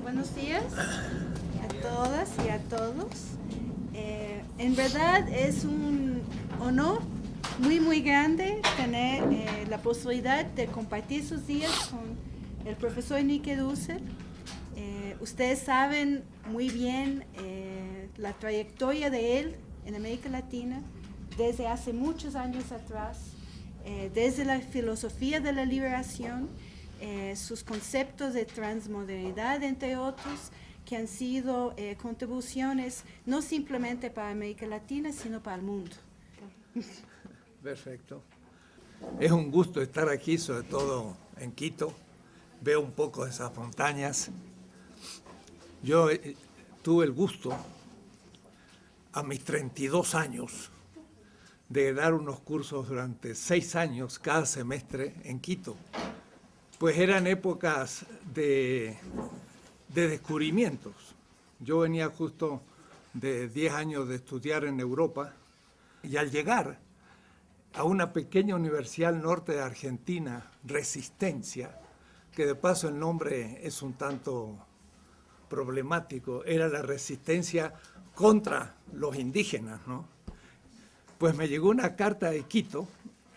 Buenos días a todas y a todos. En verdad es un honor muy grande tener la posibilidad de compartir sus días con el profesor Enrique Dussel. Ustedes saben muy bien la trayectoria de él en América Latina desde hace muchos años atrás, desde la filosofía de la liberación, sus conceptos de transmodernidad, entre otros, que han sido contribuciones no simplemente para América Latina, sino para el mundo. Perfecto. Es un gusto estar aquí, sobre todo en Quito. Veo un poco de esas montañas. Yo tuve el gusto, a mis 32 años, de dar unos cursos durante 6 años cada semestre en Quito. Pues eran épocas de descubrimientos. Yo venía justo de 10 años de estudiar en Europa y al llegar a una pequeña universidad al norte de Argentina, Resistencia, que de paso el nombre es un tanto problemático, era la resistencia contra los indígenas, ¿no? Pues me llegó una carta de Quito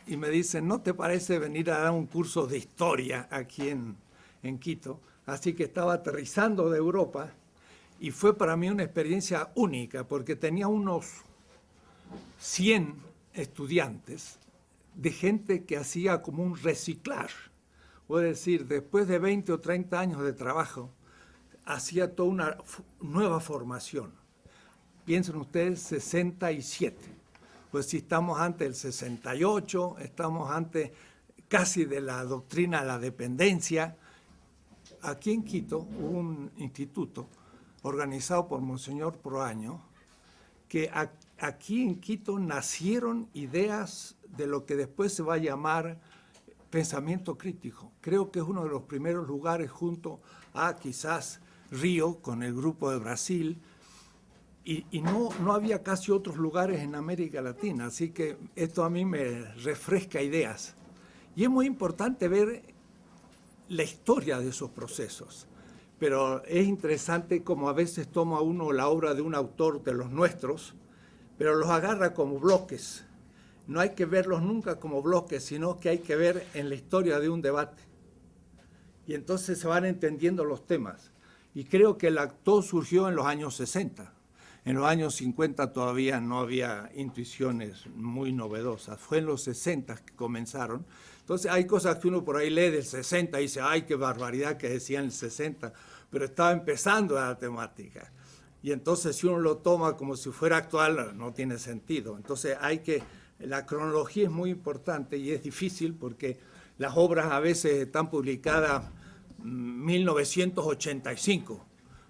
y me dicen, ¿no te parece venir a dar un curso de historia aquí en Quito? Así que estaba aterrizando de Europa y fue para mí una experiencia única porque tenía unos 100 estudiantes de gente que hacía como un reciclar. Es decir, después de 20 o 30 años de trabajo, hacía toda una nueva formación. Piensen ustedes, 67. Pues si estamos antes del 68, estamos antes casi de la doctrina de la dependencia. Aquí en Quito hubo un instituto organizado por Monseñor Proaño, que aquí en Quito nacieron ideas de lo que después se va a llamar pensamiento crítico. Creo que es uno de los primeros lugares junto a quizás Río con el grupo de Brasil, y no había casi otros lugares en América Latina, así que esto a mí me refresca ideas. Y es muy importante ver la historia de esos procesos, pero es interesante como a veces toma uno la obra de un autor de los nuestros, pero los agarra como bloques. No hay que verlos nunca como bloques, sino que hay que ver en la historia de un debate. Y entonces se van entendiendo los temas. Y creo que todo surgió en los años 60. En los años 50 todavía no había intuiciones muy novedosas. Fue en los 60 que comenzaron. Entonces hay cosas que uno por ahí lee del 60 y dice, ¡ay, qué barbaridad que decían el 60! Pero estaba empezando la temática. Y entonces si uno lo toma como si fuera actual, no tiene sentido. Entonces la cronología es muy importante y es difícil porque las obras a veces están publicadas en 1985,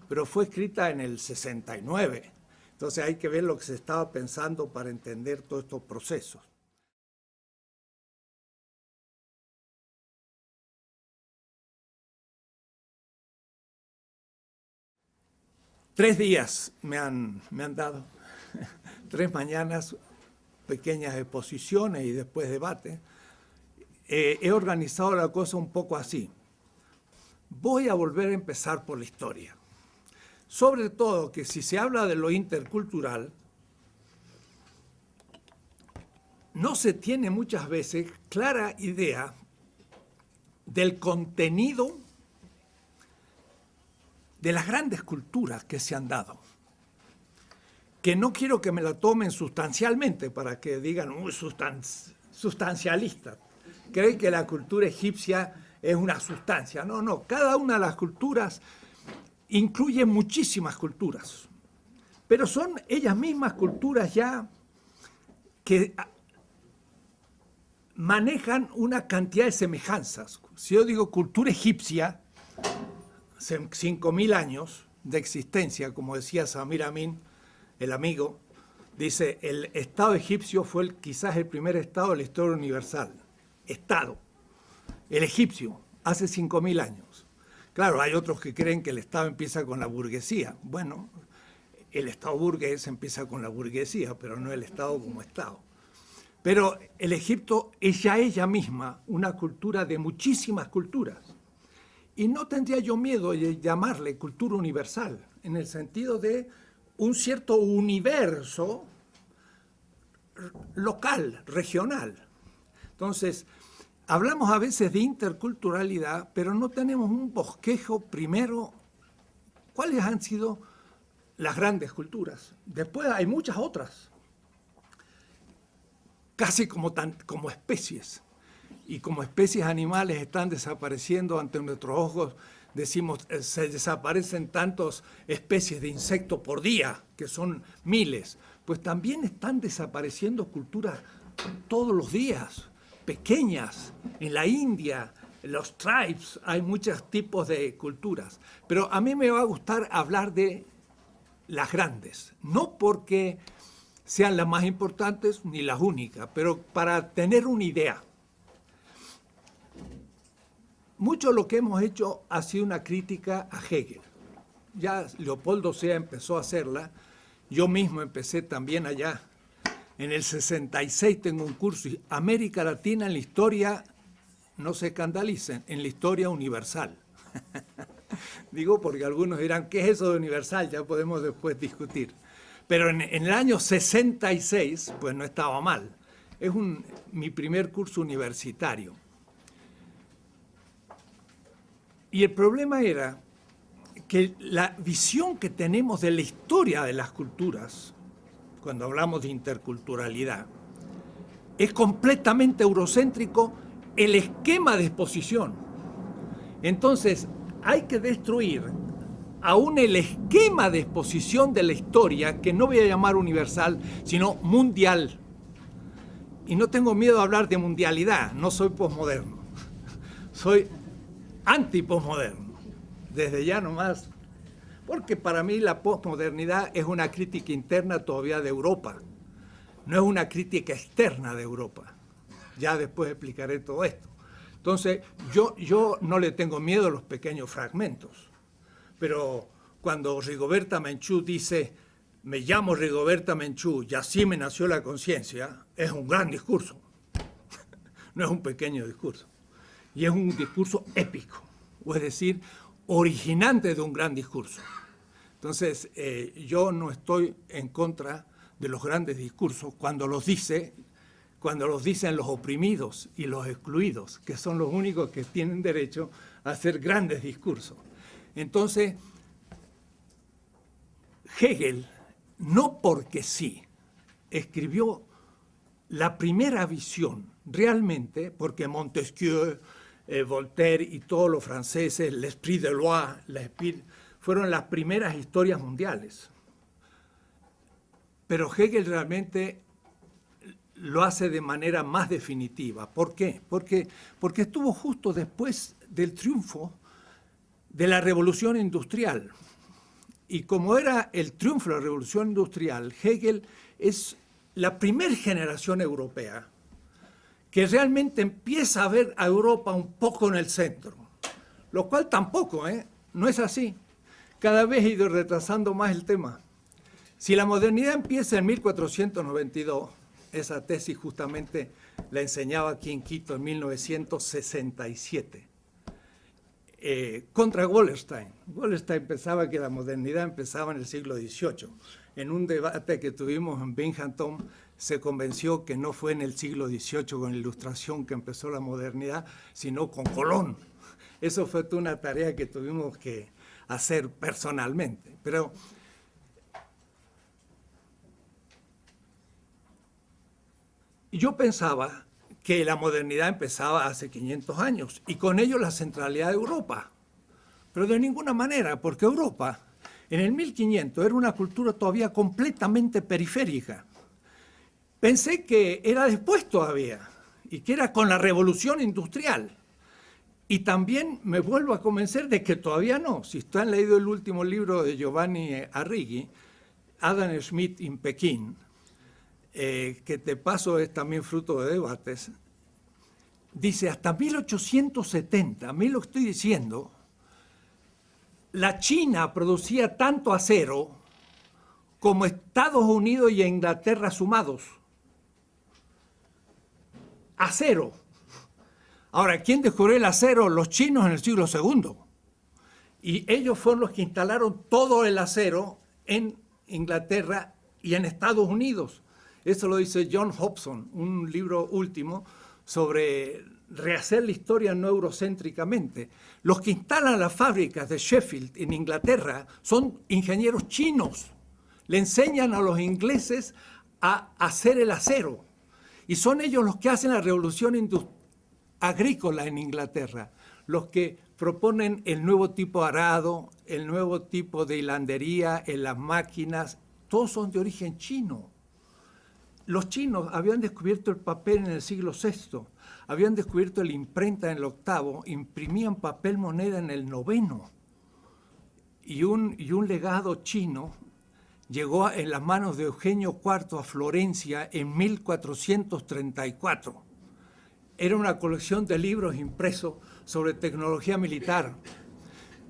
pero fue escrita en el 69. Entonces hay que ver lo que se estaba pensando para entender todos estos procesos. Tres días me han dado, 3 mañanas, pequeñas exposiciones y después debates, he organizado la cosa un poco así. Voy a volver a empezar por la historia. Sobre todo que si se habla de lo intercultural, no se tiene muchas veces clara idea del contenido de las grandes culturas que se han dado. Que no quiero que me la tomen sustancialmente para que digan, sustancialista. Creen que la cultura egipcia es una sustancia. No, no, cada una de las culturas incluye muchísimas culturas, pero son ellas mismas culturas ya que manejan una cantidad de semejanzas. Si yo digo cultura egipcia, 5.000 años de existencia, como decía Samir Amin, el amigo, dice, el Estado egipcio fue quizás el primer Estado de la historia universal. Estado, el egipcio, hace 5.000 años. Claro, hay otros que creen que el Estado empieza con la burguesía. Bueno, el Estado burgués empieza con la burguesía, pero no el Estado como Estado. Pero el Egipto es ya ella misma una cultura de muchísimas culturas. Y no tendría yo miedo de llamarle cultura universal, en el sentido de un cierto universo local, regional. Entonces, hablamos a veces de interculturalidad, pero no tenemos un bosquejo primero. ¿Cuáles han sido las grandes culturas? Después hay muchas otras, casi como especies. Y como especies animales están desapareciendo ante nuestros ojos, decimos, se desaparecen tantas especies de insectos por día, que son miles. Pues también están desapareciendo culturas todos los días, pequeñas. En la India, en los tribes, hay muchos tipos de culturas. Pero a mí me va a gustar hablar de las grandes, no porque sean las más importantes ni las únicas, pero para tener una idea. Mucho lo que hemos hecho ha sido una crítica a Hegel. Ya Leopoldo Sea empezó a hacerla, yo mismo empecé también allá. En el 66 tengo un curso, América Latina en la historia, no se escandalicen, en la historia universal. Digo porque algunos dirán, ¿qué es eso de universal? Ya podemos después discutir. Pero en el año 66, pues no estaba mal. Es mi primer curso universitario. Y el problema era que la visión que tenemos de la historia de las culturas, cuando hablamos de interculturalidad, es completamente eurocéntrico el esquema de exposición. Entonces, hay que destruir aún el esquema de exposición de la historia, que no voy a llamar universal, sino mundial. Y no tengo miedo de hablar de mundialidad, no soy posmoderno. Soy anti-posmoderno, desde ya nomás, porque para mí la posmodernidad es una crítica interna todavía de Europa, no es una crítica externa de Europa. Ya después explicaré todo esto. Entonces, yo no le tengo miedo a los pequeños fragmentos, pero cuando Rigoberta Menchú dice, me llamo Rigoberta Menchú y así me nació la conciencia, es un gran discurso, no es un pequeño discurso. Y es un discurso épico, o es decir, originante de un gran discurso. Entonces, yo no estoy en contra de los grandes discursos cuando los dicen los oprimidos y los excluidos, que son los únicos que tienen derecho a hacer grandes discursos. Entonces, Hegel, no porque sí, escribió la primera visión realmente, porque Montesquieu, Voltaire y todos los franceses, l'esprit de loi, fueron las primeras historias mundiales. Pero Hegel realmente lo hace de manera más definitiva. ¿Por qué? Porque estuvo justo después del triunfo de la Revolución Industrial. Y como era el triunfo de la Revolución Industrial, Hegel es la primera generación europea que realmente empieza a ver a Europa un poco en el centro, lo cual tampoco, no es así. Cada vez he ido retrasando más el tema. Si la modernidad empieza en 1492, esa tesis justamente la enseñaba aquí en Quito en 1967. Contra Wallerstein. Wallerstein pensaba que la modernidad empezaba en el siglo XVIII. En un debate que tuvimos en Binghamton, se convenció que no fue en el siglo XVIII con la Ilustración que empezó la modernidad, sino con Colón. Eso fue toda una tarea que tuvimos que hacer personalmente. Pero yo pensaba que la modernidad empezaba hace 500 años y con ello la centralidad de Europa. Pero de ninguna manera, porque Europa en el 1500 era una cultura todavía completamente periférica. Pensé que era después todavía y que era con la revolución industrial. Y también me vuelvo a convencer de que todavía no. Si ustedes han leído el último libro de Giovanni Arrighi, Adam Smith in Pekín, que de paso es también fruto de debates, dice hasta 1870, a mí lo estoy diciendo, la China producía tanto acero como Estados Unidos y Inglaterra sumados. Acero. Ahora, ¿quién descubrió el acero? Los chinos en el siglo II. Y ellos fueron los que instalaron todo el acero en Inglaterra y en Estados Unidos. Eso lo dice John Hobson, un libro último sobre rehacer la historia no eurocéntricamente. Los que instalan las fábricas de Sheffield en Inglaterra son ingenieros chinos. Le enseñan a los ingleses a hacer el acero. Y son ellos los que hacen la revolución agrícola en Inglaterra, los que proponen el nuevo tipo de arado, el nuevo tipo de hilandería en las máquinas. Todos son de origen chino. Los chinos habían descubierto el papel en el siglo VI, habían descubierto la imprenta en el VIII, imprimían papel moneda en el IX. Y un legado chino llegó en las manos de Eugenio IV a Florencia en 1434. Era una colección de libros impresos sobre tecnología militar,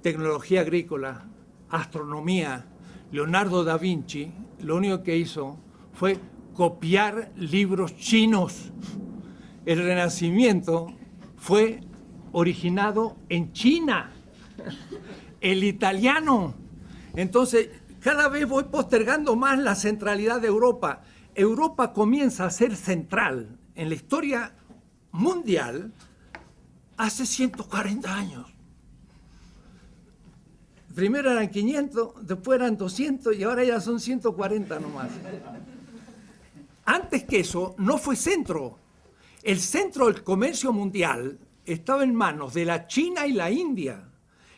tecnología agrícola, astronomía. Leonardo da Vinci lo único que hizo fue copiar libros chinos. El Renacimiento fue originado en China, el italiano. Entonces, cada vez voy postergando más la centralidad de Europa. Europa comienza a ser central en la historia mundial hace 140 años. Primero eran 500, después eran 200 y ahora ya son 140 nomás. Antes que eso, no fue centro. El centro del comercio mundial estaba en manos de la China y la India.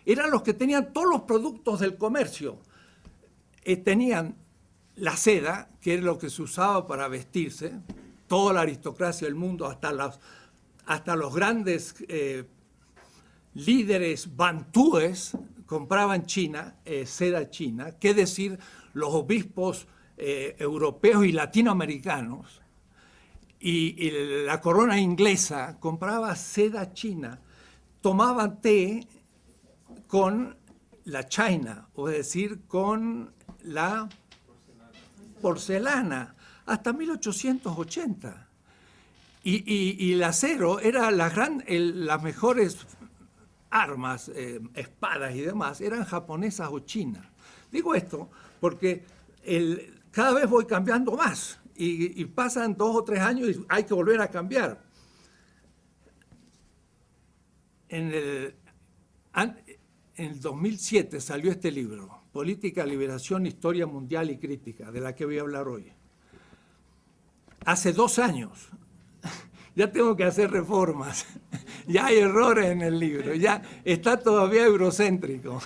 Eran los que tenían todos los productos del comercio. Tenían la seda, que era lo que se usaba para vestirse, toda la aristocracia del mundo, hasta los grandes líderes bantúes compraban seda china, qué decir los obispos europeos y latinoamericanos, y la corona inglesa compraba seda china, tomaban té con la china, o es decir, con la porcelana, hasta 1880. Y el acero era las mejores armas, espadas y demás, eran japonesas o chinas. Digo esto porque cada vez voy cambiando más y pasan 2 o 3 años y hay que volver a cambiar. En el 2007 salió este libro, Política, Liberación, Historia Mundial y Crítica, de la que voy a hablar hoy. Hace 2 años ya tengo que hacer reformas, ya hay errores en el libro, ya está todavía eurocéntrico.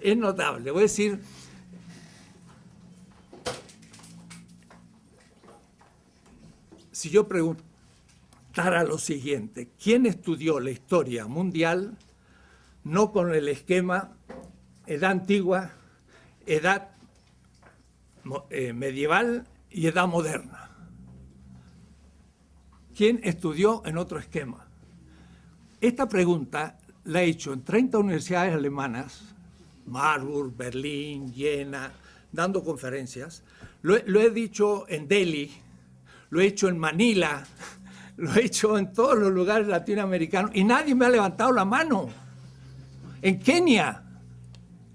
Es notable, voy a decir, si yo preguntara lo siguiente, ¿quién estudió la historia mundial no con el esquema edad antigua, edad medieval y edad moderna? ¿Quién estudió en otro esquema? Esta pregunta la he hecho en 30 universidades alemanas, Marburg, Berlín, Jena, dando conferencias. Lo he dicho en Delhi, lo he hecho en Manila, lo he hecho en todos los lugares latinoamericanos y nadie me ha levantado la mano. En Kenia,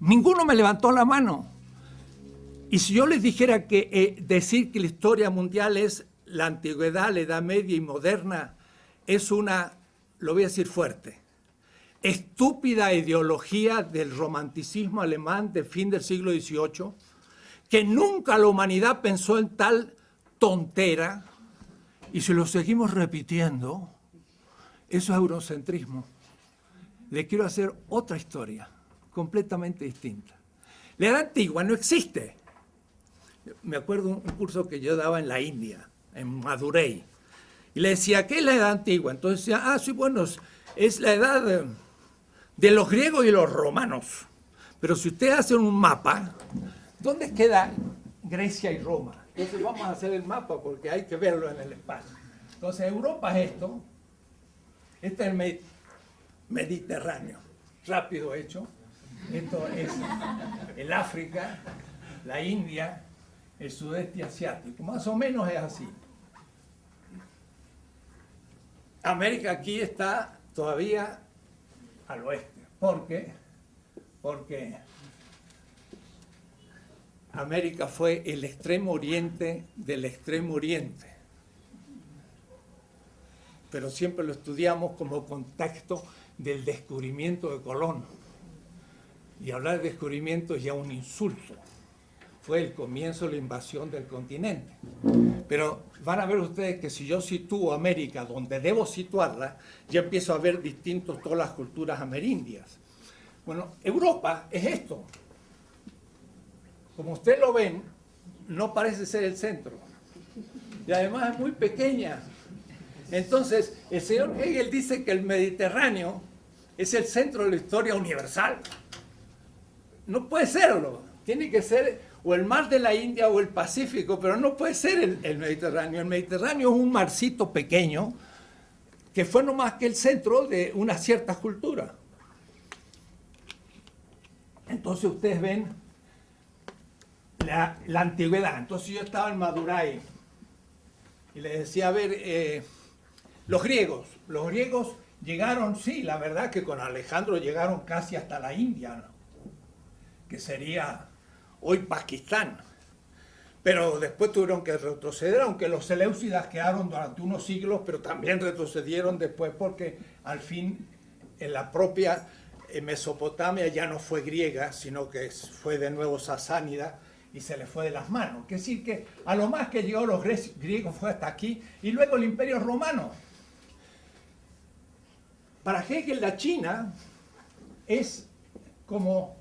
ninguno me levantó la mano. Y si yo les dijera que decir que la historia mundial es la antigüedad, la Edad Media y moderna, es una, lo voy a decir fuerte, estúpida ideología del romanticismo alemán del fin del siglo XVIII, que nunca la humanidad pensó en tal tontera, y si lo seguimos repitiendo, eso es eurocentrismo. Le quiero hacer otra historia, completamente distinta. La Edad Antigua no existe. Me acuerdo un curso que yo daba en la India, en Madurai, y le decía, ¿qué es la Edad Antigua? Entonces decía, sí, bueno, es la edad de los griegos y los romanos. Pero si ustedes hacen un mapa, ¿dónde queda Grecia y Roma? Entonces vamos a hacer el mapa porque hay que verlo en el espacio. Entonces Europa es esto, este es el Mediterráneo, rápido hecho. Esto es el África, la India, el sudeste asiático, más o menos es así. América aquí está todavía al oeste. ¿Por qué? Porque América fue el extremo oriente del extremo oriente. Pero siempre lo estudiamos como contexto del descubrimiento de Colón. Y hablar de descubrimiento es ya un insulto. Fue el comienzo de la invasión del continente. Pero van a ver ustedes que si yo sitúo América donde debo situarla, ya empiezo a ver distintos todas las culturas amerindias. Bueno, Europa es esto. Como ustedes lo ven, no parece ser el centro. Y además es muy pequeña. Entonces, el señor Hegel dice que el Mediterráneo es el centro de la historia universal. No puede serlo. Tiene que ser o el mar de la India o el Pacífico, pero no puede ser el Mediterráneo. El Mediterráneo es un marcito pequeño que fue no más que el centro de una cierta cultura. Entonces ustedes ven la antigüedad. Entonces yo estaba en Madurai y les decía, a ver, los griegos llegaron, sí, la verdad que con Alejandro llegaron casi hasta la India, ¿no? Que sería hoy Pakistán. Pero después tuvieron que retroceder, aunque los seleucidas quedaron durante unos siglos, pero también retrocedieron después porque al fin en la propia Mesopotamia ya no fue griega, sino que fue de nuevo sasánida y se le fue de las manos. Es decir, que a lo más que llegó los griegos fue hasta aquí y luego el Imperio Romano. Para Hegel la China es como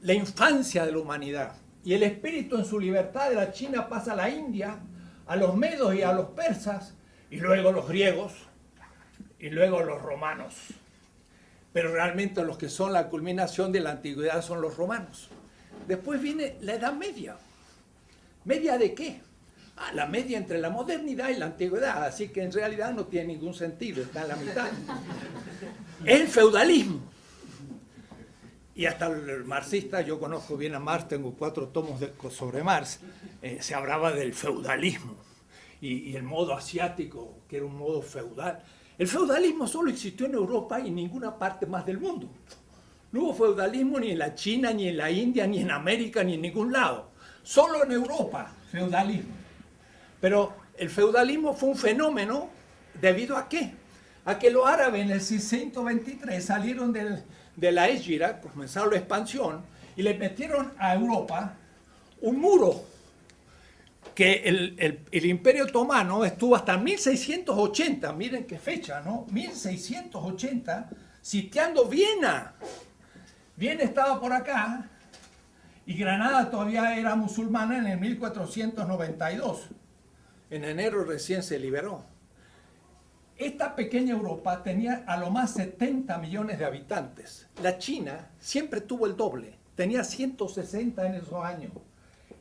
la infancia de la humanidad. Y el espíritu en su libertad de la China pasa a la India, a los medos y a los persas, y luego los griegos, y luego los romanos. Pero realmente los que son la culminación de la antigüedad son los romanos. Después viene la Edad Media. ¿Media de qué? La media entre la modernidad y la antigüedad, así que en realidad no tiene ningún sentido, está en la mitad. El feudalismo. Y hasta el marxista, yo conozco bien a Marx, tengo 4 tomos sobre Marx, se hablaba del feudalismo y el modo asiático, que era un modo feudal. El feudalismo solo existió en Europa y en ninguna parte más del mundo. No hubo feudalismo ni en la China, ni en la India, ni en América, ni en ningún lado. Solo en Europa, feudalismo. Pero el feudalismo fue un fenómeno ¿debido a qué? A que los árabes en el 623 salieron de la Égira, comenzaron la expansión, y le metieron a Europa un muro que el Imperio Otomano estuvo hasta 1680, miren qué fecha, ¿no? 1680, sitiando Viena. Viena estaba por acá, y Granada todavía era musulmana en el 1492. En enero recién se liberó. Esta pequeña Europa tenía a lo más 70 millones de habitantes. La China siempre tuvo el doble, tenía 160 en esos años.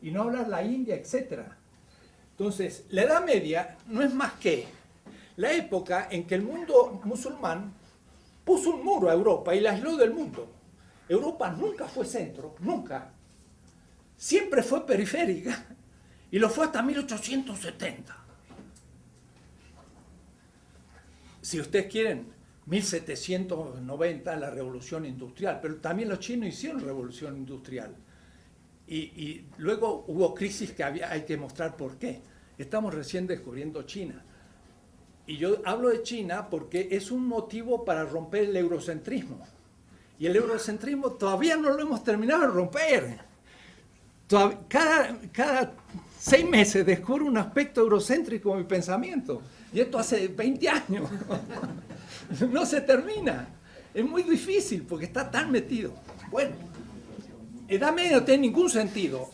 Y no hablar la India, etc. Entonces, la Edad Media no es más que la época en que el mundo musulmán puso un muro a Europa y la aisló del mundo. Europa nunca fue centro, nunca. Siempre fue periférica y lo fue hasta 1870. si ustedes quieren, 1790 la revolución industrial, pero también los chinos hicieron revolución industrial. Y luego hubo crisis que hay que mostrar por qué. Estamos recién descubriendo China. Y yo hablo de China porque es un motivo para romper el eurocentrismo. Y el eurocentrismo todavía no lo hemos terminado de romper. Cada 6 meses descubro un aspecto eurocéntrico de mi pensamiento. Y esto hace 20 años. No se termina. Es muy difícil porque está tan metido. Bueno, Edad Media no tiene ningún sentido.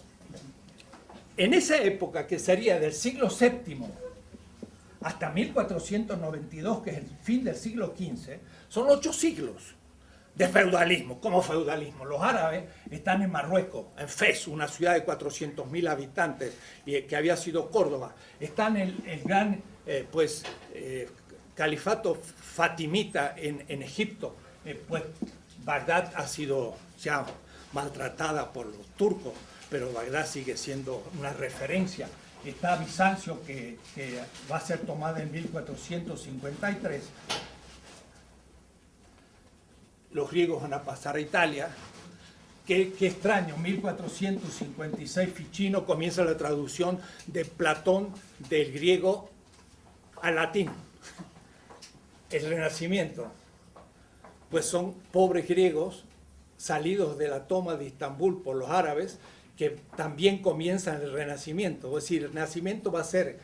En esa época, que sería del siglo VII hasta 1492, que es el fin del siglo XV, son 8 siglos de feudalismo. ¿Cómo feudalismo? Los árabes están en Marruecos, en Fez, una ciudad de 400.000 habitantes, que había sido Córdoba. Están en el gran califato fatimita en Egipto. Pues Bagdad ha sido ya maltratada por los turcos, pero Bagdad sigue siendo una referencia. Está Bizancio, que va a ser tomada en 1453. Los griegos van a pasar a Italia. Qué extraño, 1456 Ficino comienza la traducción de Platón del griego al latín. El Renacimiento, pues son pobres griegos salidos de la toma de Estambul por los árabes, que también comienzan el Renacimiento. Es decir, el Renacimiento va a ser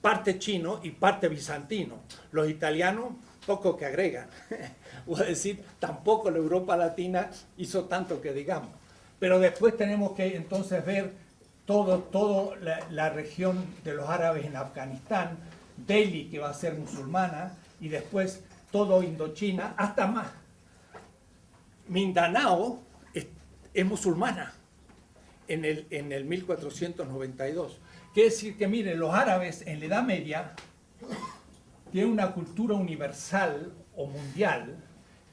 parte chino y parte bizantino. Los italianos, poco que agregan. Voy a decir, tampoco la Europa Latina hizo tanto que digamos. Pero después tenemos que entonces ver toda la región de los árabes en Afganistán, Delhi, que va a ser musulmana, y después todo Indochina, hasta más. Mindanao es musulmana en el 1492. Quiere decir que, miren, los árabes en la Edad Media tienen una cultura universal o mundial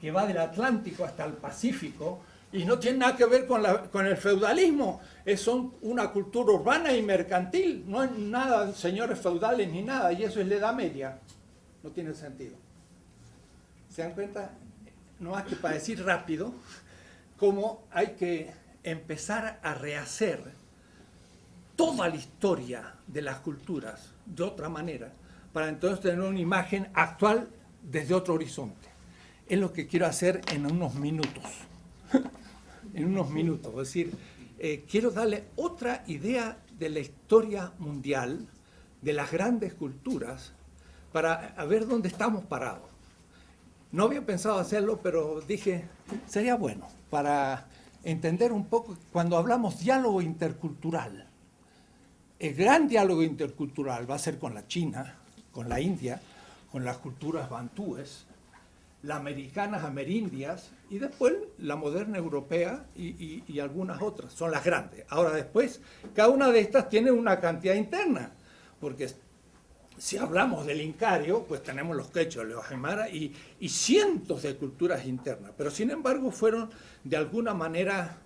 que va del Atlántico hasta el Pacífico y no tiene nada que ver con el feudalismo. Son una cultura urbana y mercantil. No hay nada, señores feudales ni nada, y eso es la Edad Media. No tiene sentido. ¿Se dan cuenta? No más que para decir rápido cómo hay que empezar a rehacer toda la historia de las culturas de otra manera, para entonces tener una imagen actual desde otro horizonte. Es lo que quiero hacer en unos minutos. En unos minutos. Es decir, quiero darle otra idea de la historia mundial, de las grandes culturas, para ver dónde estamos parados. No había pensado hacerlo, pero dije, sería bueno para entender un poco, cuando hablamos diálogo intercultural, el gran diálogo intercultural va a ser con la China, con la India, con las culturas bantúes, las americanas, amerindias, y después la moderna europea y algunas otras, son las grandes. Ahora después, cada una de estas tiene una cantidad interna, porque si hablamos del Incario, pues tenemos los quechos, los aymara y cientos de culturas internas, pero sin embargo fueron de alguna manera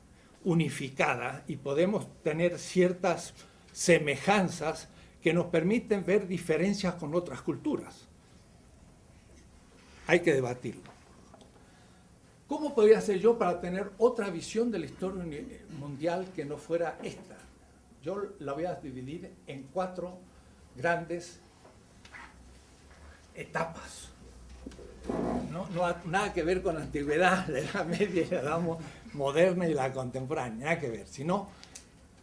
unificadas y podemos tener ciertas semejanzas que nos permiten ver diferencias con otras culturas. Hay que debatirlo. ¿Cómo podría ser yo para tener otra visión de la historia mundial que no fuera esta? Yo la voy a dividir en 4 grandes etapas. No nada que ver con la antigüedad, la Edad Media, la Edad Moderna y la contemporánea, nada que ver, sino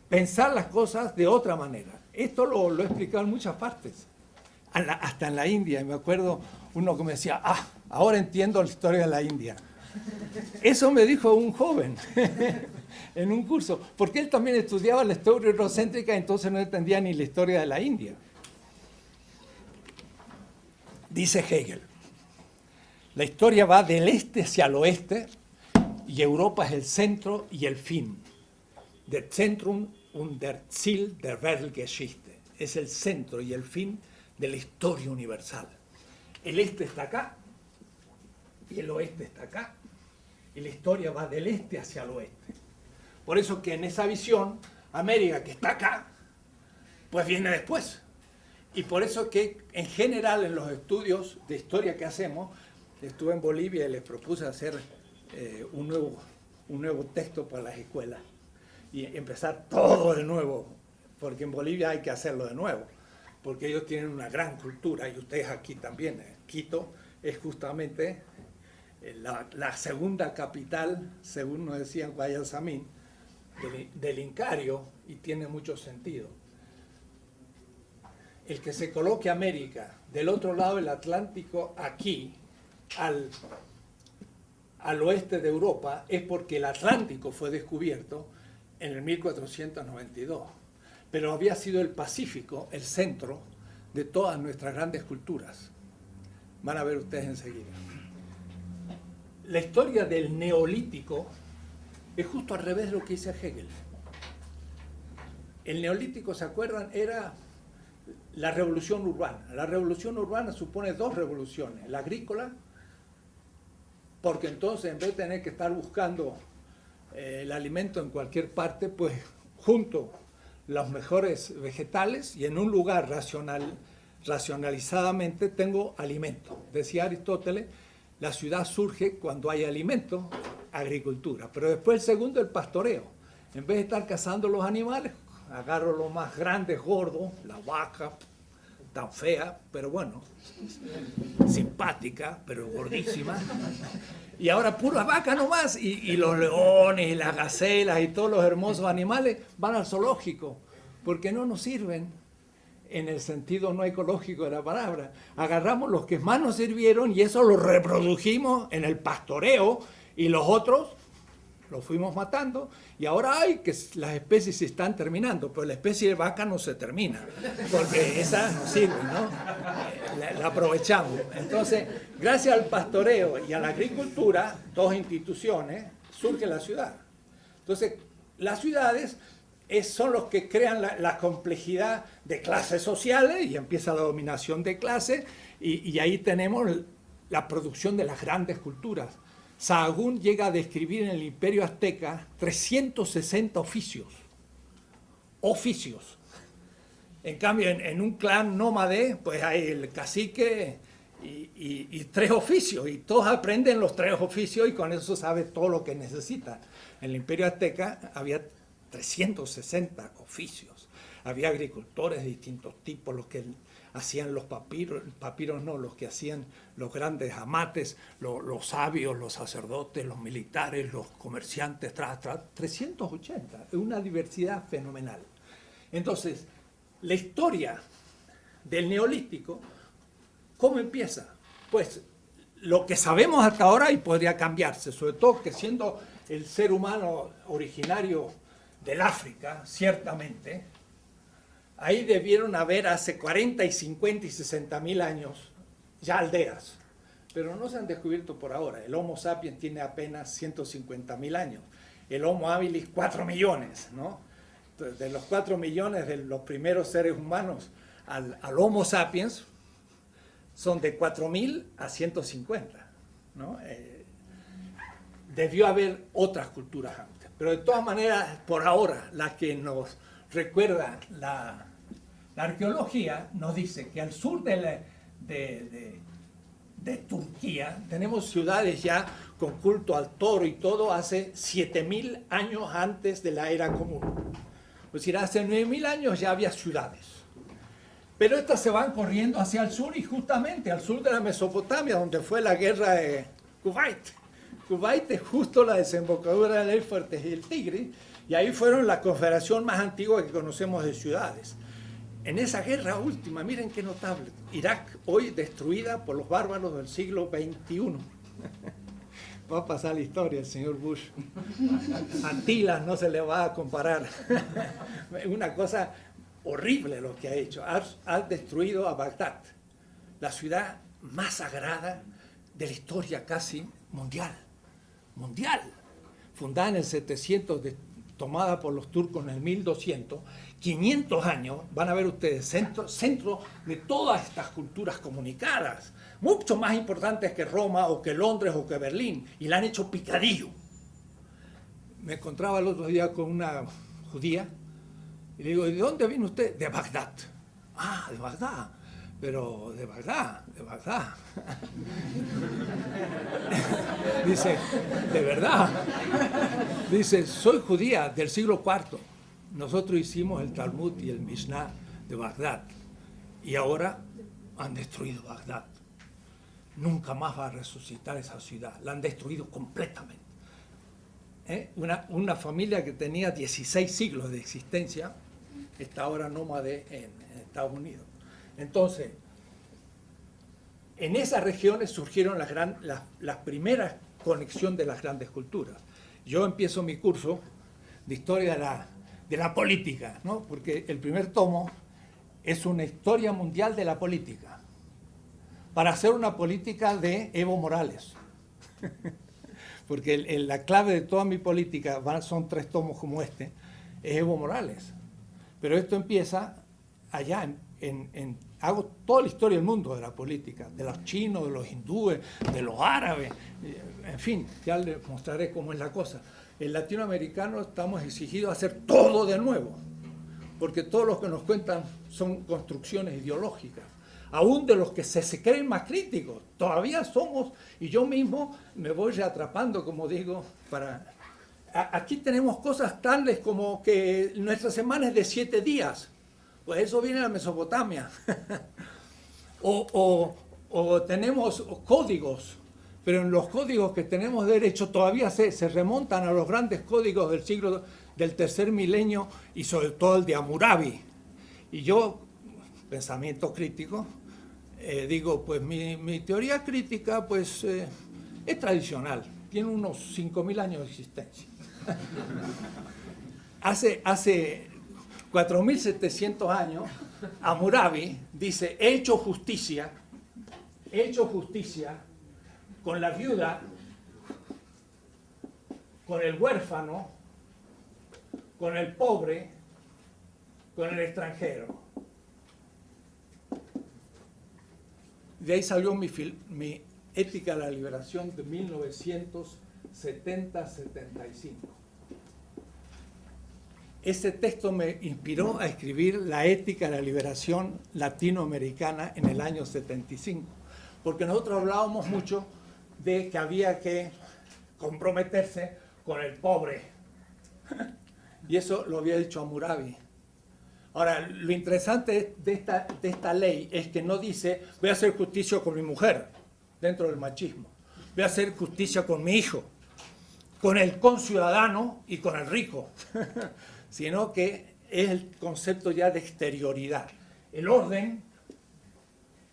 pensar las cosas de otra manera. Esto lo he explicado en muchas partes, hasta en la India. Me acuerdo uno que me decía, ahora entiendo la historia de la India. Eso me dijo un joven en un curso, porque él también estudiaba la historia eurocéntrica, entonces no entendía ni la historia de la India. Dice Hegel, la historia va del este hacia el oeste y Europa es el centro y el fin. Der Zentrum und der Ziel der Weltgeschichte. Es el centro y el fin de la historia universal. El este está acá y el oeste está acá. Y la historia va del este hacia el oeste. Por eso que en esa visión, América, que está acá, pues viene después. Y por eso que en general en los estudios de historia que hacemos, estuve en Bolivia y les propuse hacer un nuevo texto para las escuelas y empezar todo de nuevo, porque en Bolivia hay que hacerlo de nuevo, porque ellos tienen una gran cultura y ustedes aquí también. Quito es justamente la segunda capital, según nos decían Guayasamín, del Incario, y tiene mucho sentido. El que se coloque América del otro lado del Atlántico, aquí, al oeste de Europa, es porque el Atlántico fue descubierto en el 1492. Pero había sido el Pacífico el centro de todas nuestras grandes culturas. Van a ver ustedes enseguida. La historia del Neolítico es justo al revés de lo que dice Hegel. El Neolítico, ¿se acuerdan? Era la revolución urbana. La revolución urbana supone dos revoluciones. La agrícola, porque entonces en vez de tener que estar buscando el alimento en cualquier parte, pues junto los mejores vegetales y en un lugar racionalizadamente tengo alimento. Decía Aristóteles, la ciudad surge cuando hay alimento, agricultura. Pero después el segundo, el pastoreo. En vez de estar cazando los animales, agarro los más grandes, gordos, la vaca, tan fea, pero bueno, simpática, pero gordísima. Y ahora pura vaca nomás, y los leones, y las gacelas, y todos los hermosos animales van al zoológico, porque no nos sirven en el sentido no ecológico de la palabra. Agarramos los que más nos sirvieron y eso lo reprodujimos en el pastoreo, y los otros los fuimos matando, y ahora hay que las especies se están terminando, pero la especie de vaca no se termina, porque esa no sirve, ¿no? La aprovechamos. Entonces, gracias al pastoreo y a la agricultura, dos instituciones, surge la ciudad. Entonces, las ciudades son los que crean la complejidad de clases sociales, y empieza la dominación de clases, y ahí tenemos la producción de las grandes culturas. Sahagún llega a describir en el Imperio Azteca 360 oficios. En cambio, en un clan nómade, pues hay el cacique y 3 oficios, y todos aprenden los 3 oficios y con eso sabe todo lo que necesitan. En el Imperio Azteca había 360 oficios. Había agricultores de distintos tipos, los que hacían los papiros no, los que hacían los grandes amates, los sabios, los sacerdotes, los militares, los comerciantes, 380, es una diversidad fenomenal. Entonces, la historia del Neolítico, ¿cómo empieza? Pues lo que sabemos hasta ahora, y podría cambiarse, sobre todo que siendo el ser humano originario del África, ciertamente, ahí debieron haber hace 40 y 50 y 60 mil años ya aldeas, pero no se han descubierto por ahora. El Homo sapiens tiene apenas 150 mil años, el Homo habilis 4 millones, ¿no? Entonces, de los 4 millones de los primeros seres humanos al Homo sapiens, son de 4.000 a 150, ¿no? Debió haber otras culturas antes, pero de todas maneras, por ahora, la que nos recuerda la arqueología nos dice que al sur de Turquía tenemos ciudades ya con culto al toro y todo hace 7.000 años antes de la era común. Es decir, hace 9.000 años ya había ciudades. Pero estas se van corriendo hacia el sur, y justamente al sur de la Mesopotamia, donde fue la guerra de Kuwait. Kuwait es justo la desembocadura del Éufrates y el Tigris, y ahí fueron la confederación más antigua que conocemos de ciudades. En esa guerra última, miren qué notable, Irak hoy destruida por los bárbaros del siglo XXI. Va a pasar la historia el señor Bush. Antilas no se le va a comparar. Una cosa horrible lo que ha hecho. Ha destruido a Bagdad, la ciudad más sagrada de la historia casi mundial. Fundada en el 700, tomada por los turcos en el 1200, 500 años, van a ver ustedes, centro de todas estas culturas comunicadas, mucho más importantes que Roma o que Londres o que Berlín, y la han hecho picadillo. Me encontraba el otro día con una judía y le digo, ¿de dónde viene usted? De Bagdad. Ah, de Bagdad. Pero de Bagdad, de Bagdad. Dice, de verdad. Dice, soy judía del siglo IV. Nosotros hicimos el Talmud y el Mishnah de Bagdad. Y ahora han destruido Bagdad. Nunca más va a resucitar esa ciudad. La han destruido completamente. Una familia que tenía 16 siglos de existencia está ahora nómade en Estados Unidos. Entonces, en esas regiones surgieron las primeras conexiones de las grandes culturas. Yo empiezo mi curso de historia de la política, ¿no? Porque el primer tomo es una historia mundial de la política, para hacer una política de Evo Morales. Porque la clave de toda mi política, son 3 tomos como este, es Evo Morales. Pero esto empieza allá, hago toda la historia del mundo de la política, de los chinos, de los hindúes, de los árabes, en fin, ya les mostraré cómo es la cosa. El latinoamericano estamos exigidos a hacer todo de nuevo, porque todos los que nos cuentan son construcciones ideológicas, aún de los que se creen más críticos, todavía somos, y yo mismo me voy reatrapando, como digo, aquí tenemos cosas tales como que nuestra semana es de 7 días, pues eso viene de la Mesopotamia. o tenemos códigos, pero en los códigos que tenemos derecho todavía se remontan a los grandes códigos del siglo del tercer milenio y sobre todo el de Hammurabi. Y yo, pensamiento crítico, digo, pues mi teoría crítica pues es tradicional, tiene unos 5.000 años de existencia. Hace 4.700 años, Hammurabi dice, he hecho justicia con la viuda, con el huérfano, con el pobre, con el extranjero. De ahí salió mi Ética de la Liberación de 1970-75. Ese texto me inspiró a escribir la Ética de la Liberación Latinoamericana en el año 75, porque nosotros hablábamos mucho de que había que comprometerse con el pobre, y eso lo había dicho Hammurabi. Ahora, lo interesante de esta ley es que no dice voy a hacer justicia con mi mujer, dentro del machismo, voy a hacer justicia con mi hijo, con el conciudadano y con el rico, sino que es el concepto ya de exterioridad. El orden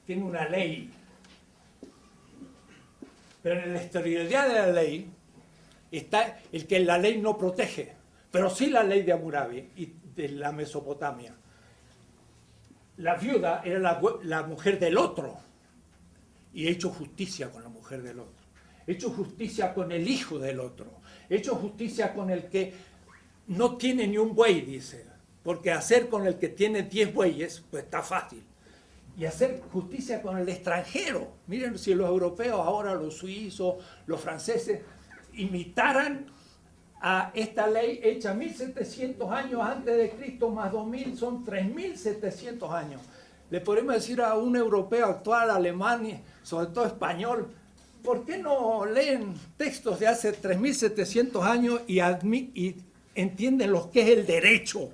tiene una ley, pero en la exterioridad de la ley está el que la ley no protege, pero sí la ley de Hammurabi y de la Mesopotamia. La viuda era la mujer del otro, y he hecho justicia con la mujer del otro. He hecho justicia con el hijo del otro. He hecho justicia con el que no tiene ni un buey, dice, porque hacer con el que tiene 10 bueyes, pues está fácil. Y hacer justicia con el extranjero. Miren, si los europeos ahora, los suizos, los franceses, imitaran a esta ley hecha 1.700 años antes de Cristo, más 2.000, son 3.700 años. Le podemos decir a un europeo actual, alemán, sobre todo español, ¿por qué no leen textos de hace 3.700 años y entienden lo que es el derecho?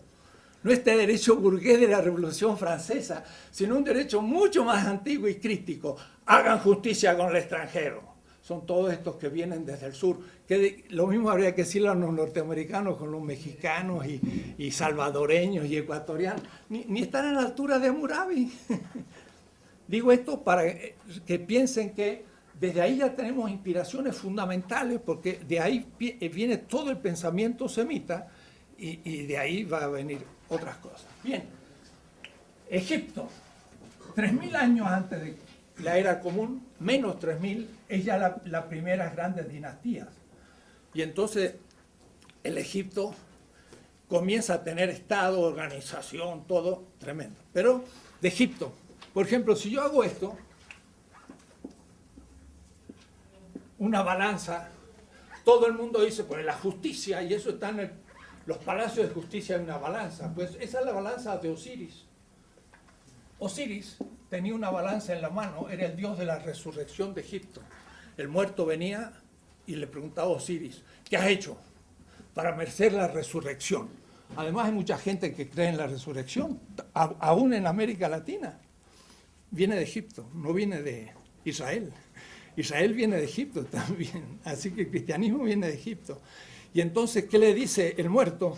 No este derecho burgués de la Revolución Francesa, sino un derecho mucho más antiguo y crítico. Hagan justicia con el extranjero. Son todos estos que vienen desde el sur. Que lo mismo habría que decirle a los norteamericanos con los mexicanos y salvadoreños y ecuatorianos. Ni están a la altura de Hammurabi. Digo esto para que piensen que desde ahí ya tenemos inspiraciones fundamentales, porque de ahí viene todo el pensamiento semita y de ahí va a venir otras cosas. Bien, Egipto, 3.000 años antes de la era común, menos 3.000, es ya la primera grandes dinastías. Y entonces el Egipto comienza a tener Estado, organización, todo tremendo. Pero de Egipto, por ejemplo, si yo hago esto, una balanza, todo el mundo dice, pues la justicia, y eso está en los palacios de justicia, hay una balanza. Pues esa es la balanza de Osiris. Osiris tenía una balanza en la mano, era el dios de la resurrección de Egipto. El muerto venía y le preguntaba a Osiris, ¿qué has hecho para merecer la resurrección? Además hay mucha gente que cree en la resurrección, aún en América Latina. Viene de Egipto, no viene de Israel. Israel viene de Egipto también, así que el cristianismo viene de Egipto. Y entonces, ¿qué le dice el muerto?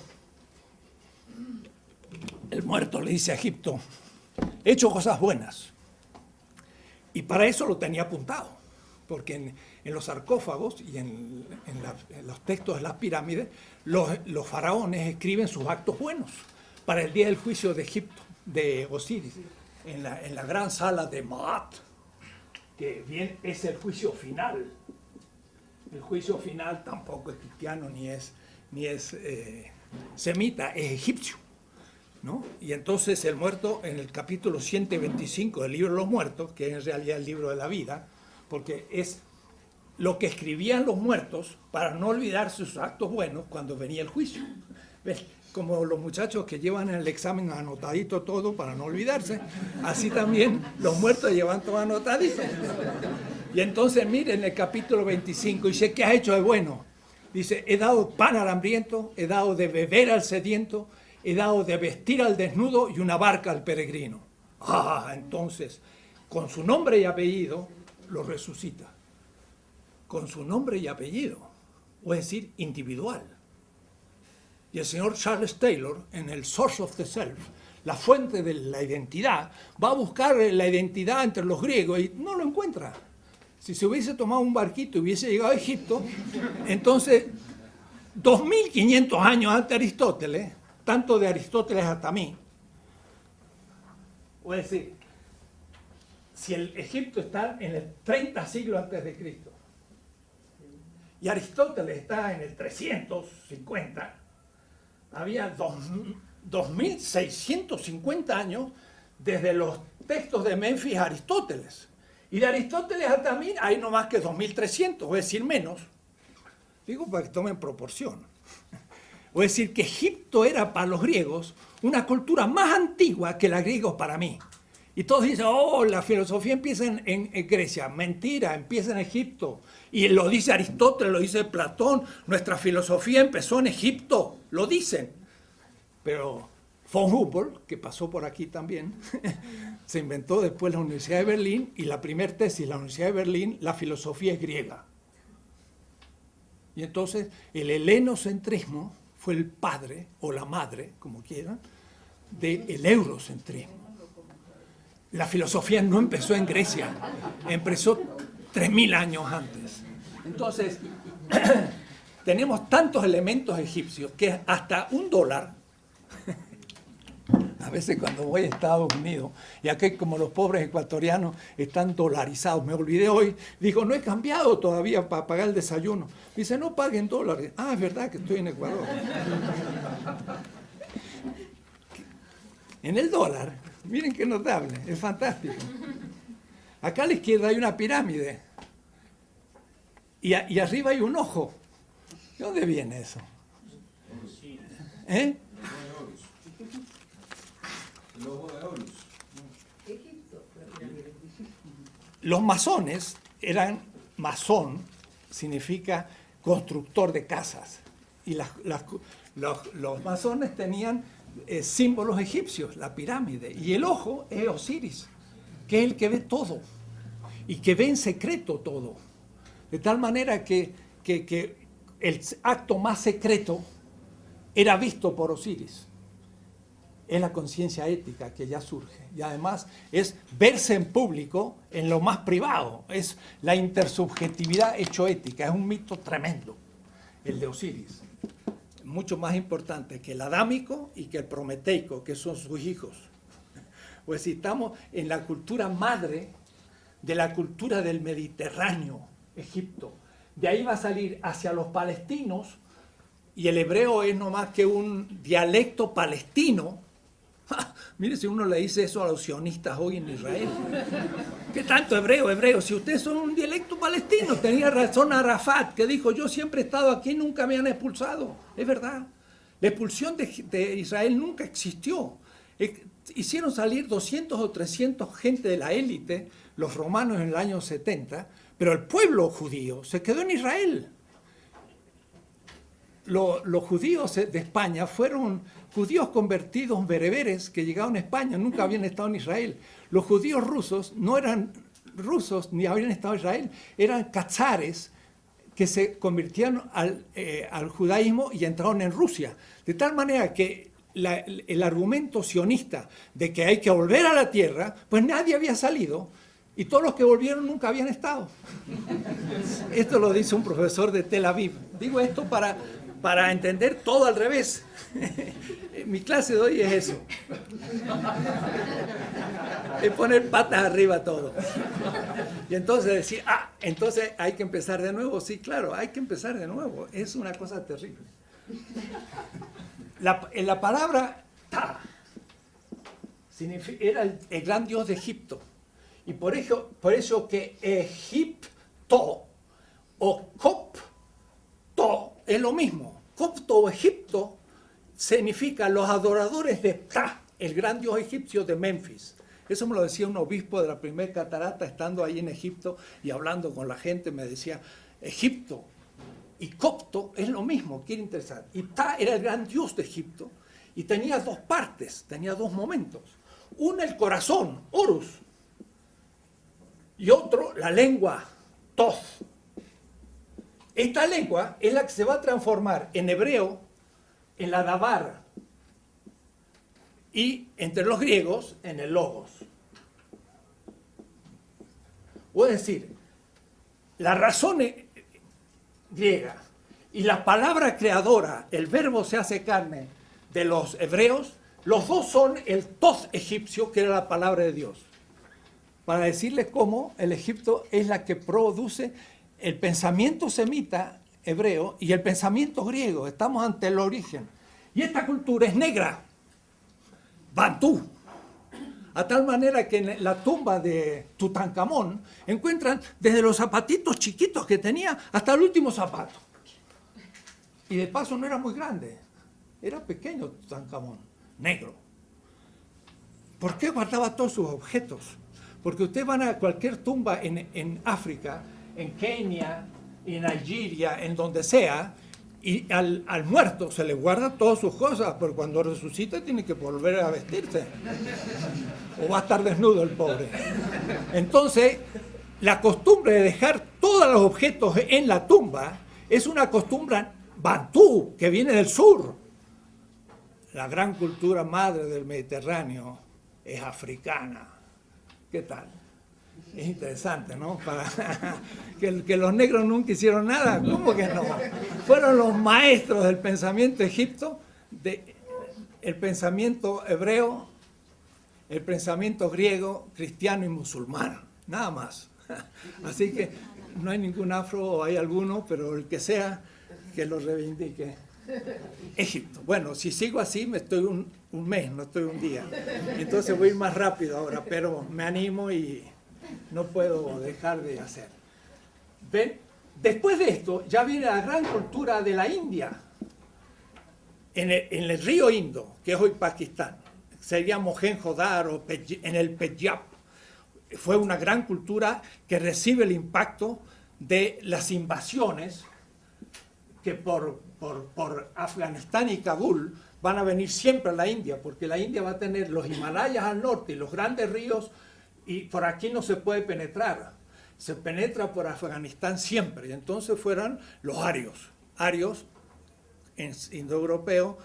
El muerto le dice a Egipto, he hecho cosas buenas. Y para eso lo tenía apuntado, porque en los sarcófagos y en los textos de las pirámides, los faraones escriben sus actos buenos para el día del juicio de Egipto, de Osiris, en la gran sala de Maat, que bien es el juicio final. El juicio final tampoco es cristiano ni es semita, es egipcio, ¿no? Y entonces el muerto, en el capítulo 125 del libro de los muertos, que es en realidad el libro de la vida, porque es lo que escribían los muertos para no olvidarse sus actos buenos cuando venía el juicio. ¿Ves? Como los muchachos que llevan en el examen anotadito todo para no olvidarse, así también los muertos llevan todo anotadito. Y entonces miren el capítulo 25, dice, ¿qué has hecho de bueno? Dice, he dado pan al hambriento, he dado de beber al sediento, he dado de vestir al desnudo y una barca al peregrino. Entonces, con su nombre y apellido, lo resucita. Con su nombre y apellido, o es decir, individual. Y el señor Charles Taylor, en el Source of the Self, la fuente de la identidad, va a buscar la identidad entre los griegos y no lo encuentra. Si se hubiese tomado un barquito y hubiese llegado a Egipto, entonces, 2500 años antes de Aristóteles, tanto de Aristóteles hasta mí, o es decir, si el Egipto está en el 30 siglos antes de Cristo, y Aristóteles está en el 350, había 2650 años desde los textos de Menfis a Aristóteles. Y de Aristóteles hasta mí hay no más que 2300, es decir, menos. Digo para que tomen proporción. O es decir, que Egipto era para los griegos una cultura más antigua que la griega para mí. Y todos dicen, la filosofía empieza en Grecia. Mentira, empieza en Egipto. Y lo dice Aristóteles, lo dice Platón. Nuestra filosofía empezó en Egipto, lo dicen. Pero von Humboldt, que pasó por aquí también, se inventó después la Universidad de Berlín y la primera tesis de la Universidad de Berlín, la filosofía es griega. Y entonces el helenocentrismo fue el padre o la madre, como quieran, del eurocentrismo. La filosofía no empezó en Grecia, empezó 3000 años antes. Entonces, tenemos tantos elementos egipcios que hasta $1, a veces cuando voy a Estados Unidos, y aquí como los pobres ecuatorianos están dolarizados, me olvidé hoy, digo, no he cambiado todavía para pagar el desayuno. Dice, no paguen dólares. Es verdad que estoy en Ecuador. En el dólar, miren qué notable, es fantástico. Acá a la izquierda hay una pirámide y arriba hay un ojo. ¿De dónde viene eso? ¿Eh? Los masones masón significa constructor de casas. Y los masones tenían símbolos egipcios, la pirámide. Y el ojo es Osiris, que es el que ve todo y que ve en secreto todo. De tal manera que el acto más secreto era visto por Osiris. Es la conciencia ética que ya surge. Y además es verse en público en lo más privado. Es la intersubjetividad hecho ética. Es un mito tremendo, el de Osiris. Mucho más importante que el adámico y que el prometeico, que son sus hijos. Pues si estamos en la cultura madre de la cultura del Mediterráneo, Egipto. De ahí va a salir hacia los palestinos, y el hebreo es no más que un dialecto palestino. Mire, si uno le dice eso a los sionistas hoy en Israel. ¿Qué tanto hebreo? Si ustedes son un dialecto palestino, tenía razón Arafat, que dijo, yo siempre he estado aquí, nunca me han expulsado. Es verdad. La expulsión de Israel nunca existió. Hicieron salir 200 o 300 gente de la élite, los romanos en el año 70, pero el pueblo judío se quedó en Israel. Los judíos de España fueron judíos convertidos bereberes que llegaron a España, nunca habían estado en Israel. Los judíos rusos no eran rusos ni habían estado en Israel, eran cazares que se convirtieron al judaísmo y entraron en Rusia. De tal manera que el argumento sionista de que hay que volver a la tierra, pues nadie había salido y todos los que volvieron nunca habían estado. Esto lo dice un profesor de Tel Aviv. Digo esto para entender todo al revés. Mi clase de hoy es eso. Es poner patas arriba todo. Y entonces decir, entonces hay que empezar de nuevo. Sí, claro, hay que empezar de nuevo. Es una cosa terrible. La palabra Ta era el gran dios de Egipto. Y por eso que Egipto o Copto es lo mismo. Copto o Egipto significa los adoradores de Ptah, el gran dios egipcio de Memphis. Eso me lo decía un obispo de la primera catarata, estando ahí en Egipto y hablando con la gente, me decía, Egipto y Copto es lo mismo, quiere interesar. Y Ptah era el gran dios de Egipto y tenía dos partes, tenía dos momentos. Uno, el corazón, Horus, y otro, la lengua, Toth. Esta lengua es la que se va a transformar en hebreo en la Dabar y entre los griegos en el Logos. O es decir, la razón griega y la palabra creadora, el verbo se hace carne de los hebreos, los dos son el Toth egipcio, que era la palabra de Dios. Para decirles cómo el Egipto es la que produce el pensamiento semita hebreo y el pensamiento griego. Estamos ante el origen. Y esta cultura es negra, bantú. A tal manera que en la tumba de Tutankamón encuentran desde los zapatitos chiquitos que tenía hasta el último zapato. Y de paso no era muy grande, era pequeño Tutankamón, negro. ¿Por qué guardaba todos sus objetos? Porque ustedes van a cualquier tumba en África, en Kenia, en Nigeria, en donde sea, y al muerto se le guarda todas sus cosas, pero cuando resucita tiene que volver a vestirse. O va a estar desnudo el pobre. Entonces, la costumbre de dejar todos los objetos en la tumba es una costumbre bantú, que viene del sur. La gran cultura madre del Mediterráneo es africana. ¿Qué tal? Es interesante, ¿no? Que los negros nunca hicieron nada. ¿Cómo que no? Fueron los maestros del pensamiento egipcio, el pensamiento hebreo, el pensamiento griego, cristiano y musulmán. Nada más. Así que no hay ningún afro, o hay alguno, pero el que sea, que lo reivindique. Egipto. Bueno, si sigo así, me estoy un mes, no estoy un día. Entonces voy a ir más rápido ahora, pero me animo y no puedo dejar de hacer. ¿Ven? Después de esto, ya viene la gran cultura de la India, en el río Indo, que es hoy Pakistán. Sería Mohenjo-Daro, en el Penyab. Fue una gran cultura que recibe el impacto de las invasiones que por Afganistán y Kabul van a venir siempre a la India, porque la India va a tener los Himalayas al norte y los grandes ríos, y por aquí no se puede penetrar. Se penetra por Afganistán siempre, y entonces fueron los arios en indoeuropeo,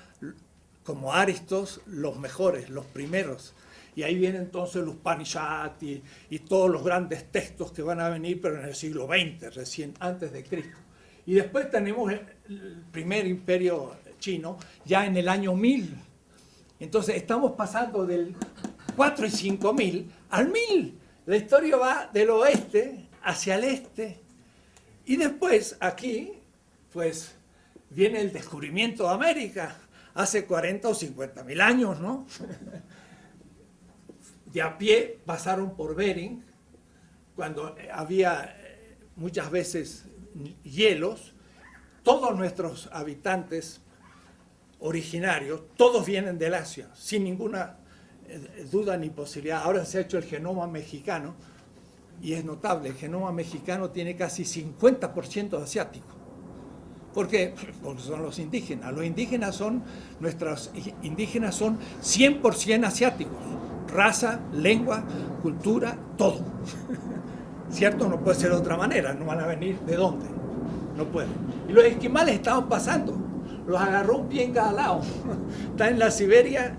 como aristos, los mejores, los primeros. Y ahí vienen entonces los Upanishads y todos los grandes textos que van a venir, pero en el siglo XX, recién antes de Cristo. Y después tenemos el primer imperio chino, ya en el año 1000. Entonces estamos pasando del 4 y 5000 al 1000. La historia va del oeste hacia el este. Y después aquí, pues, viene el descubrimiento de América, hace 40 o 50 mil años, ¿no? De a pie pasaron por Bering, cuando había muchas veces hielos. Todos nuestros habitantes originarios, todos vienen del Asia, sin ninguna duda ni posibilidad. Ahora se ha hecho el genoma mexicano y es notable, el genoma mexicano tiene casi 50% asiático. ¿Por qué? Porque son los indígenas. Los indígenas son, nuestros indígenas son 100% asiáticos. Raza, lengua, cultura, todo. ¿Cierto? No puede ser de otra manera. No van a venir de dónde. No pueden. Y los esquimales estaban pasando. Los agarró un pie en cada lado. Están en la Siberia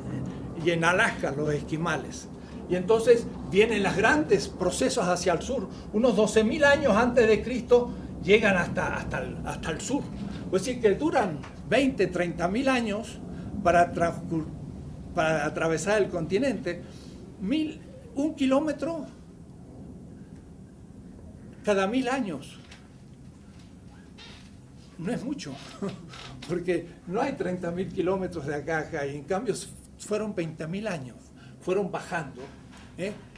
y en Alaska los esquimales. Y entonces vienen los grandes procesos hacia el sur. Unos 12.000 años antes de Cristo llegan hasta el sur. Es decir, que duran 20, 30.000 años para atravesar el continente. 1 kilómetro cada 1.000 años. No es mucho, porque no hay 30.000 kilómetros de acá a acá, y en cambio fueron 20.000 años, fueron bajando,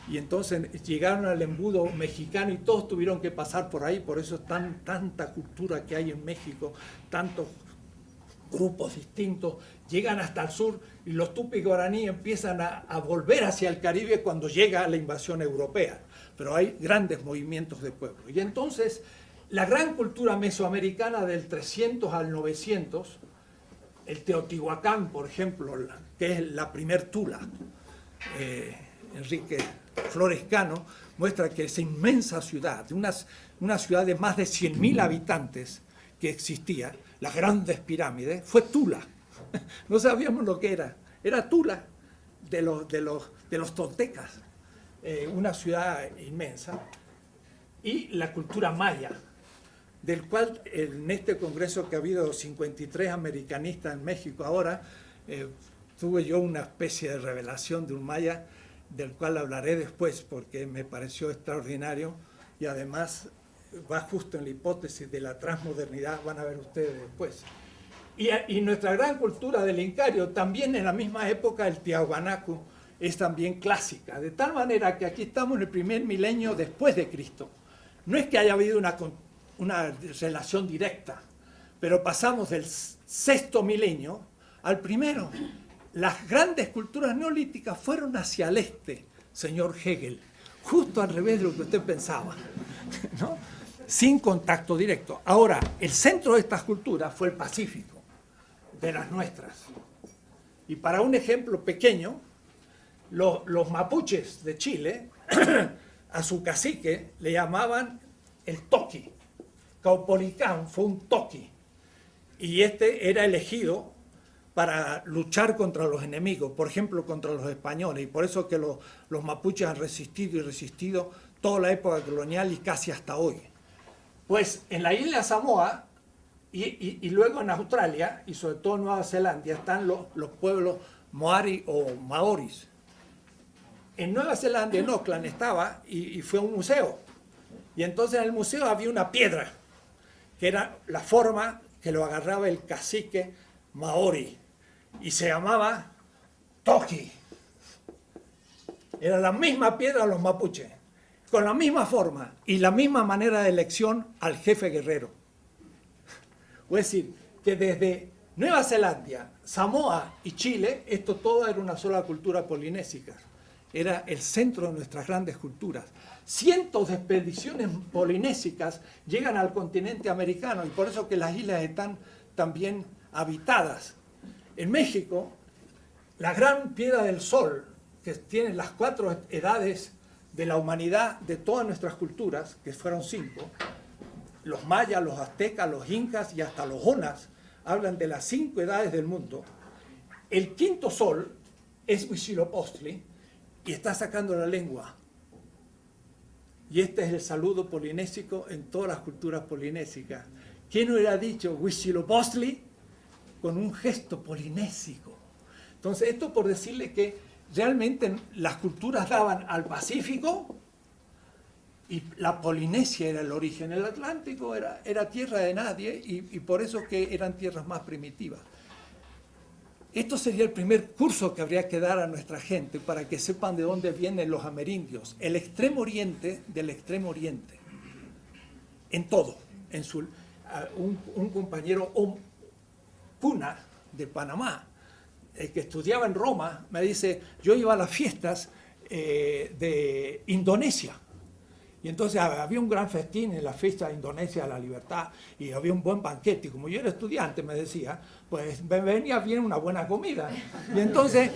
y entonces llegaron al embudo mexicano y todos tuvieron que pasar por ahí, por eso es tanta cultura que hay en México, tantos grupos distintos, llegan hasta el sur y los tupi guaraní empiezan a volver hacia el Caribe cuando llega la invasión europea, pero hay grandes movimientos de pueblo. Y entonces la gran cultura mesoamericana del 300 al 900, el Teotihuacán, por ejemplo, que es la primer Tula, Enrique Flores Cano, muestra que esa inmensa ciudad, una ciudad de más de 100.000 habitantes que existía, las grandes pirámides, fue Tula. No sabíamos lo que era. Era Tula de los toltecas, una ciudad inmensa. Y la cultura maya, del cual en este congreso que ha habido 53 americanistas en México ahora, tuve yo una especie de revelación de un maya, del cual hablaré después porque me pareció extraordinario y además va justo en la hipótesis de la transmodernidad, van a ver ustedes después. Y nuestra gran cultura del Incario, también en la misma época el Tiahuanacu es también clásica, de tal manera que aquí estamos en el primer milenio después de Cristo. No es que haya habido una relación directa, pero pasamos del sexto milenio al primero. Las grandes culturas neolíticas fueron hacia el este, señor Hegel, justo al revés de lo que usted pensaba, ¿no? Sin contacto directo. Ahora, el centro de estas culturas fue el Pacífico, de las nuestras. Y para un ejemplo pequeño, los mapuches de Chile, a su cacique le llamaban el Toqui. Caupolicán fue un Toqui. Y este era elegido para luchar contra los enemigos, por ejemplo, contra los españoles. Y por eso que los mapuches han resistido y resistido toda la época colonial y casi hasta hoy. Pues en la isla Samoa y luego en Australia y sobre todo en Nueva Zelanda están los pueblos Moari o Maoris. En Nueva Zelanda, en Auckland, estaba y fue a un museo. Y entonces en el museo había una piedra, que era la forma que lo agarraba el cacique Maori. Y se llamaba Toqui. Era la misma piedra de los mapuches, con la misma forma y la misma manera de elección al jefe guerrero. Es decir, que desde Nueva Zelanda, Samoa y Chile, esto todo era una sola cultura polinésica. Era el centro de nuestras grandes culturas. Cientos de expediciones polinésicas llegan al continente americano y por eso que las islas están también habitadas. En México, la gran piedra del Sol, que tiene las 4 edades de la humanidad de todas nuestras culturas, que fueron 5, los mayas, los aztecas, los incas y hasta los onas, hablan de las 5 edades del mundo. El quinto sol es Huitzilopochtli y está sacando la lengua. Y este es el saludo polinésico en todas las culturas polinésicas. ¿Quién hubiera dicho Huitzilopochtli con un gesto polinésico? Entonces, esto por decirle que realmente las culturas daban al Pacífico y la Polinesia era el origen. El Atlántico era tierra de nadie y por eso que eran tierras más primitivas. Esto sería el primer curso que habría que dar a nuestra gente para que sepan de dónde vienen los amerindios. El extremo oriente del extremo oriente. En todo. Un compañero Puna de Panamá que estudiaba en Roma, me dice, yo iba a las fiestas de Indonesia. Y entonces había un gran festín en la fiesta de Indonesia de la Libertad y había un buen banquete. Y como yo era estudiante, me decía, pues me venía bien una buena comida. Y entonces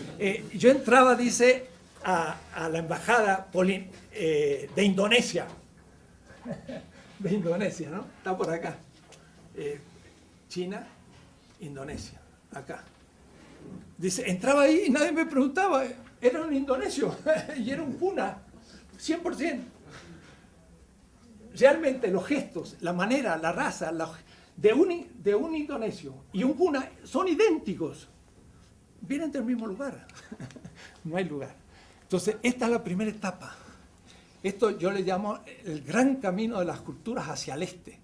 yo entraba, dice, a la embajada de Indonesia. De Indonesia, ¿no? Está por acá. China, Indonesia, acá. Dice, entraba ahí y nadie me preguntaba, era un indonesio y era un puna, 100%. Realmente los gestos, la manera, la raza de un indonesio y un puna son idénticos. Vienen del mismo lugar. No hay lugar. Entonces, esta es la primera etapa. Esto yo le llamo el gran camino de las culturas hacia el este.